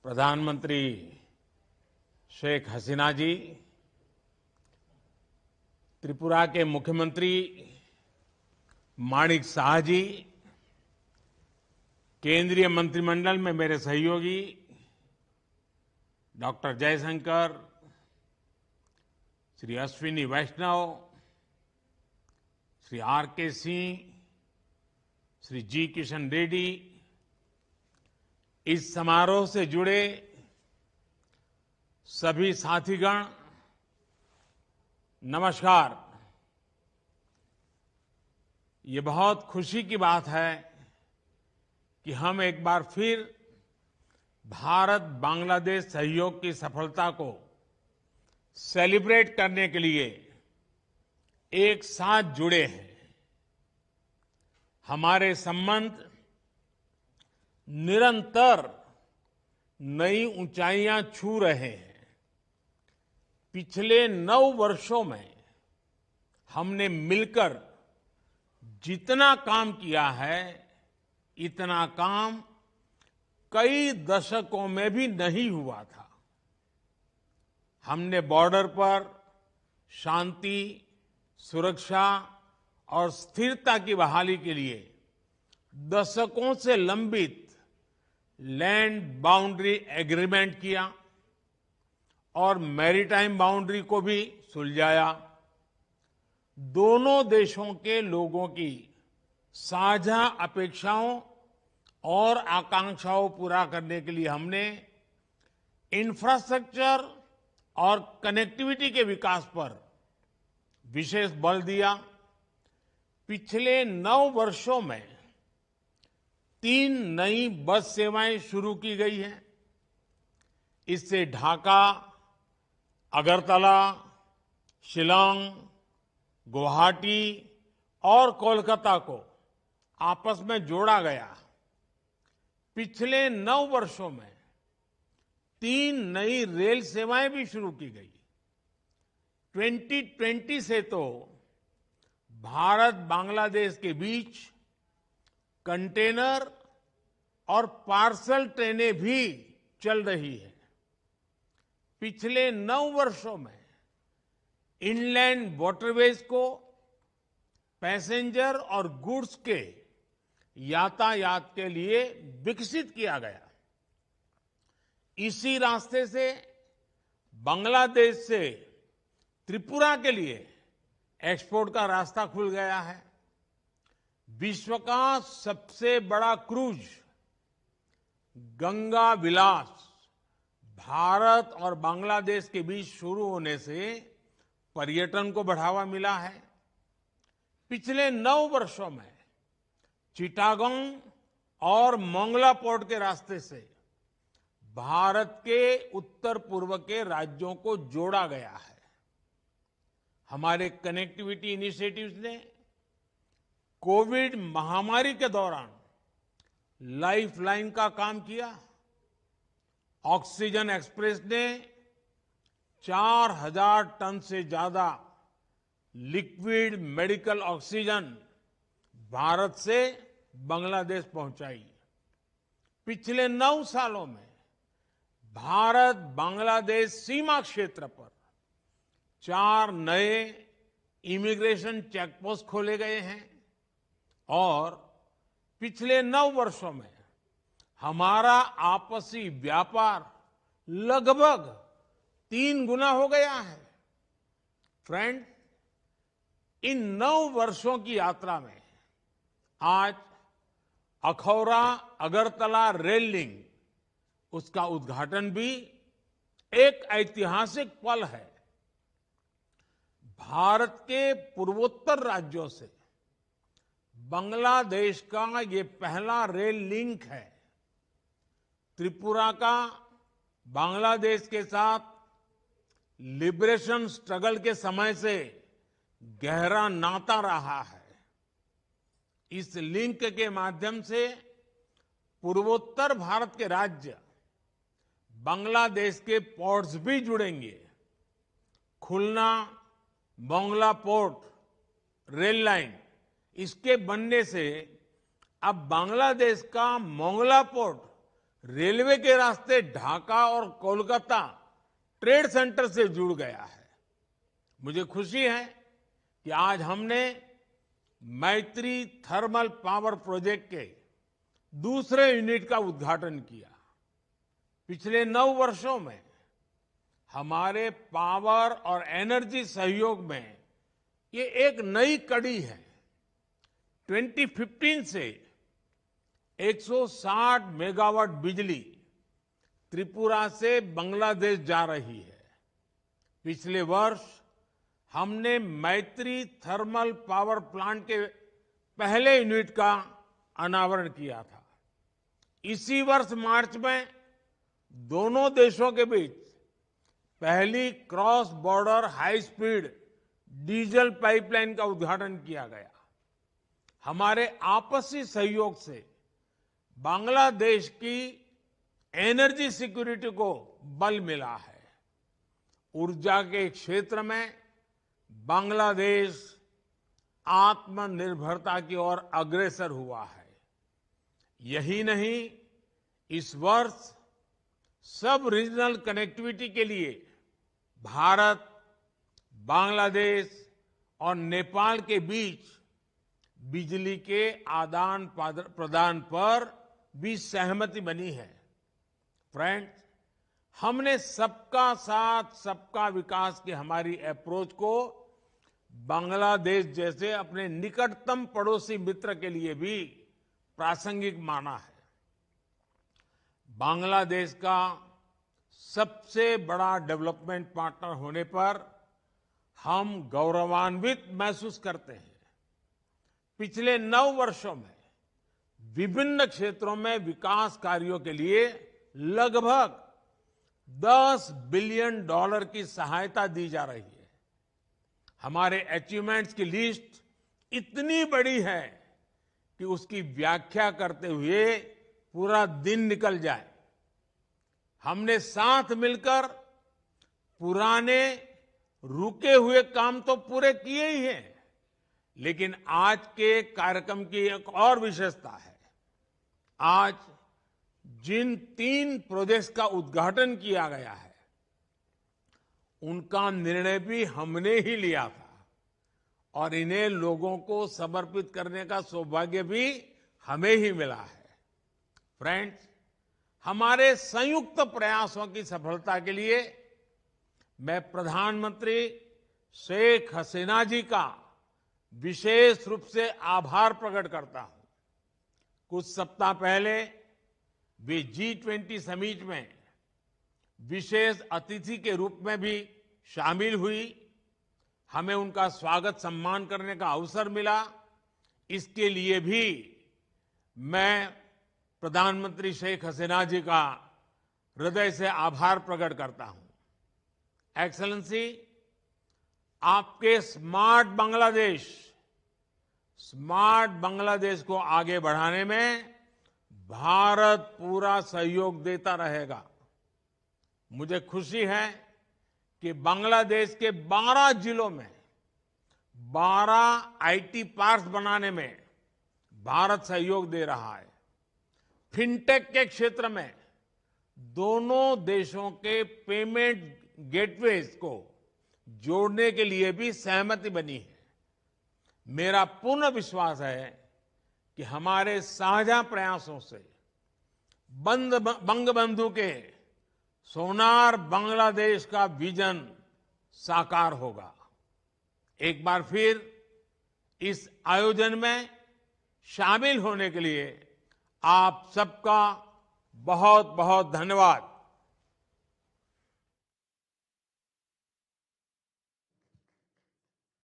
प्रधानमंत्री शेख हसीना जी, त्रिपुरा के मुख्यमंत्री माणिक साह जी, केंद्रीय मंत्रिमंडल में मेरे सहयोगी doctor Jaishankar, Shri Ashwini Vaishnav, Shri R K Singh, Shri जी किशन रेड्डी, इस समारोह से जुड़े सभी साथीगण, नमस्कार। ये बहुत खुशी की बात है कि हम एक बार फिर भारत बांग्लादेश सहयोग की सफलता को सेलिब्रेट करने के लिए एक साथ जुड़े हैं। हमारे संबंध निरंतर नई ऊंचाइयां छू रहे हैं। पिछले 9 वर्षों में हमने मिलकर जितना काम किया है, इतना काम कई दशकों में भी नहीं हुआ था। हमने बॉर्डर पर शांति, सुरक्षा और स्थिरता की बहाली के लिए दशकों से लंबित लैंड बाउंड्री एग्रीमेंट किया और मैरीटाइम बाउंड्री को भी सुलझाया। दोनों देशों के लोगों की साझा अपेक्षाओं और आकांक्षाओं पूरा करने के लिए हमने इंफ्रास्ट्रक्चर और कनेक्टिविटी के विकास पर विशेष बल दिया। पिछले 9 वर्षों में 3 नई बस सेवाएं शुरू की गई हैं। इससे ढाका, अगरतला, शिलांग, गुवाहाटी और कोलकाता को आपस में जोड़ा गया। पिछले 9 वर्षों में 3 नई रेल सेवाएं भी शुरू की गई। 2020 से तो भारत बांग्लादेश के बीच कंटेनर और पार्सल ट्रेनें भी चल रही है। पिछले 9 वर्षों में इनलैंड वाटरवेज को पैसेंजर और गुड्स के यातायात के लिए विकसित किया गया। इसी रास्ते से बांग्लादेश से त्रिपुरा के लिए एक्सपोर्ट का रास्ता खुल गया है। विश्व का सबसे बड़ा क्रूज गंगा विलास भारत और बांग्लादेश के बीच शुरू होने से पर्यटन को बढ़ावा मिला है। पिछले 9 वर्षों में चिटागोंग और मोंगला पोर्ट के रास्ते से भारत के उत्तर पूर्व के राज्यों को जोड़ा गया है। हमारे कनेक्टिविटी इनिशिएटिव्स ने कोविड महामारी के दौरान लाइफलाइन का काम किया। ऑक्सीजन एक्सप्रेस ने 4000 टन से ज्यादा लिक्विड मेडिकल ऑक्सीजन भारत से बांग्लादेश पहुंचाई। पिछले 9 सालों में भारत बांग्लादेश सीमा क्षेत्र पर 4 नए इमिग्रेशन चेकपोस्ट खोले गए हैं और पिछले 9 वर्षों में हमारा आपसी व्यापार लगभग 3 गुना हो गया है। फ्रेंड, इन 9 वर्षों की यात्रा में आज अखौरा अगरतला रेल लिंक, उसका उद्घाटन भी एक ऐतिहासिक पल है। भारत के पूर्वोत्तर राज्यों से बांग्लादेश का ये पहला रेल लिंक है। त्रिपुरा का बांग्लादेश के साथ लिबरेशन स्ट्रगल के समय से गहरा नाता रहा है। इस लिंक के माध्यम से पूर्वोत्तर भारत के राज्य बांग्लादेश के पोर्ट्स भी जुड़ेंगे। खुलना मोंगला पोर्ट रेल लाइन इसके बनने से अब बांग्लादेश का मोंगला पोर्ट रेलवे के रास्ते ढाका और कोलकाता ट्रेड सेंटर से जुड़ गया है। मुझे खुशी है कि आज हमने मैत्री थर्मल पावर प्रोजेक्ट के दूसरे यूनिट का उद्घाटन किया। पिछले 9 वर्षों में हमारे पावर और एनर्जी सहयोग में ये एक नई कड़ी है। 2015 से 160 मेगावाट बिजली त्रिपुरा से बांग्लादेश जा रही है। पिछले वर्ष हमने मैत्री थर्मल पावर प्लांट के पहले यूनिट का अनावरण किया था। इसी वर्ष मार्च में दोनों देशों के बीच पहली cross border high speed diesel pipeline का उद्घाटन किया गया। हमारे आपसी सहयोग से बांग्लादेश की एनर्जी सिक्योरिटी को बल मिला है। ऊर्जा के क्षेत्र में बांग्लादेश आत्मनिर्भरता की ओर अग्रसर हुआ है। यही नहीं, इस वर्ष सब रीजनल कनेक्टिविटी के लिए भारत, बांग्लादेश और नेपाल के बीच बिजली के आदान प्रदान पर भी सहमति बनी है। फ्रेंड्स, हमने सबका साथ सबका विकास की हमारी अप्रोच को बांग्लादेश जैसे अपने निकटतम पड़ोसी मित्र के लिए भी प्रासंगिक माना है। बांग्लादेश का सबसे बड़ा डेवलपमेंट पार्टनर होने पर हम गौरवान्वित महसूस करते हैं। पिछले 9 वर्षों में विभिन्न क्षेत्रों में विकास कार्यों के लिए लगभग $10 बिलियन की सहायता दी जा रही है। हमारे अचीवमेंट्स की लिस्ट इतनी बड़ी है कि उसकी व्याख्या करते हुए पूरा दिन निकल जाए। हमने साथ मिलकर पुराने रुके हुए काम तो पूरे किए ही हैं, लेकिन आज के कार्यक्रम की एक और विशेषता है। आज जिन 3 प्रोजेक्ट्स का उद्घाटन किया गया है, उनका निर्णय भी हमने ही लिया था और इन्हें लोगों को समर्पित करने का सौभाग्य भी हमें ही मिला है। फ्रेंड्स, हमारे संयुक्त प्रयासों की सफलता के लिए मैं प्रधानमंत्री शेख हसीना जी का विशेष रूप से आभार प्रकट करता हूं। कुछ सप्ताह पहले वे G20 समिट में विशेष अतिथि के रूप में भी शामिल हुई। हमें उनका स्वागत सम्मान करने का अवसर मिला। इसके लिए भी मैं प्रधानमंत्री शेख हसीना जी का हृदय से आभार प्रकट करता हूं। एक्सेलेंसी, आपके स्मार्ट बांग्लादेश को आगे बढ़ाने में भारत पूरा सहयोग देता रहेगा। मुझे खुशी है कि बांग्लादेश के 12 जिलों में 12 आईटी पार्क्स बनाने में भारत सहयोग दे रहा है। फिनटेक के क्षेत्र में दोनों देशों के पेमेंट गेटवेज को जोड़ने के लिए भी सहमति बनी है। मेरा पूर्ण विश्वास है कि हमारे साझा प्रयासों से बंगबंधु के सोनार बांग्लादेश का विजन साकार होगा। एक बार फिर इस आयोजन में शामिल होने के लिए आप सबका बहुत बहुत धन्यवाद।